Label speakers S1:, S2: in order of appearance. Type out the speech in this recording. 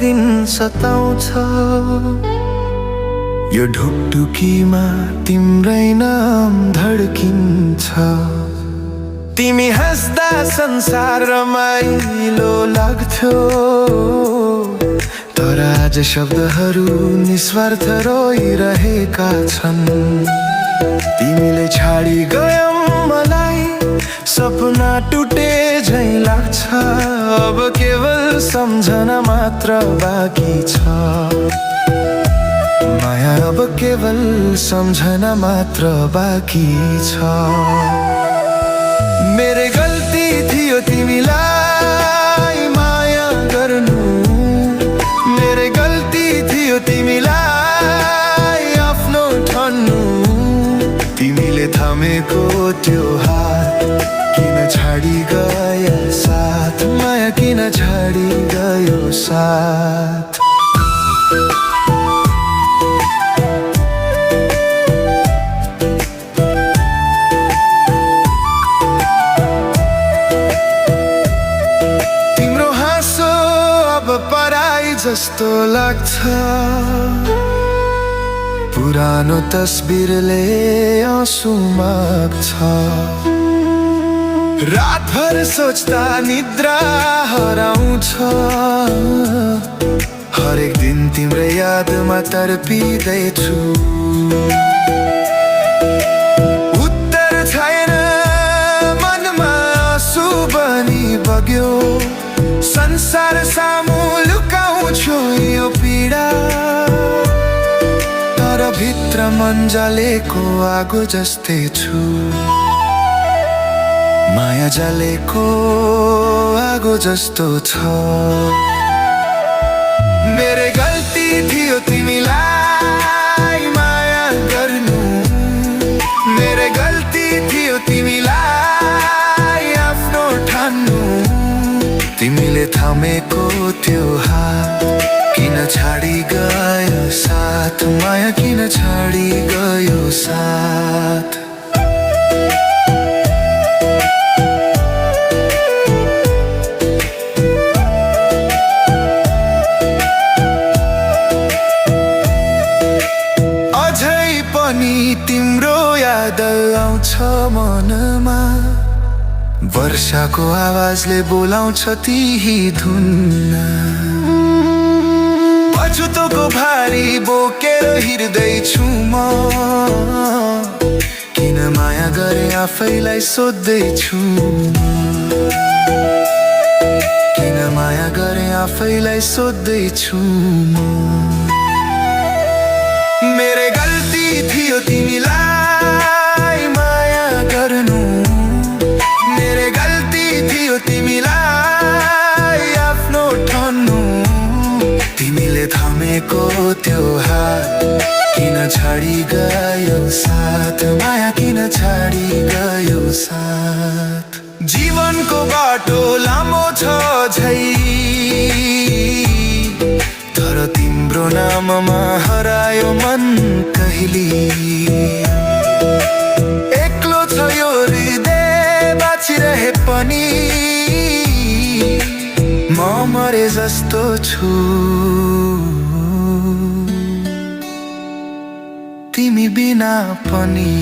S1: दिन सताउँछ। यो ढुकढुकीमा तिम्रै नाम धड्किन्छ। तिमी हाँस्दा संसार रमाइलो लाग्थ्यो, तर आज शब्दहरू निस्वार्थ रोइरहेका छन्। तिमीले छाडी गयौ मलाई, सपना टुटे झै लाग्छ। अब केवल सम्झना मात्र बाँकी छ। माया अब केवल सम्झना मात्र बाँकी छ। मेरे गल्ती थियो तिमीलाई माया गर्नु, मेरे गल्ती थियो तिमीलाई आफ्नो ठान्नु। तिमीले थामेको त्यो हात किन छाडी गयो साथ, माया किन छाडी गयो साथ। तिम्रो हाँसो अब पराई जस्तो लाग्छ। पुरानो तस्बिरले आँसु माग्छ। रातभर सोच्दा निद्रा हराउँछ। हरेक दिन तिम्रो यादमा तर्पिँदैछु। उत्तर छैन मनमा, आँसु बनी बग्यो। संसार सामु लुकाउँछु यो पीडा, तर भित्र मन जलेको आगो जस्तै छु। माया जलेको आगो जस्तो छ। मेरे गल्ती थियो तिमीलाई माया गर्नु, मेरे गल्ती थियो तिमीलाई आफ्नो ठान्नु। तिमीले थामेको त्यो हात किन छाडी गयो साथ, माया किन छाडी गयो साथ। अझै पनि तिम्रो याद आउँछ मनमा। वर्षाको आवाजले बोलाउँछ त्यही धुन। पछुतोको भारी बोकेर हिँड्दैछु म। किन माया गरे आफैलाई सोध्दैछु। किन माया गरे आफैलाई सोध्दैछु म। मेरे गल्ती थियो तिमीलाई माया गर्नु, मेरे गल्ती थियो तिमीलाई आफ्नो ठान्नु। तिमीले थामेको त्यो हात किन छाडी गयो साथ, माया किन छाडी गयो साथ। जीवनको बाटो लामो छ झै, तर तिम्रो नाममा हरायो मन कहिली। एक्लो छ यो हृदय बाँचिरहे पनि, म मरे जस्तो छु। तिमी बिना पनि।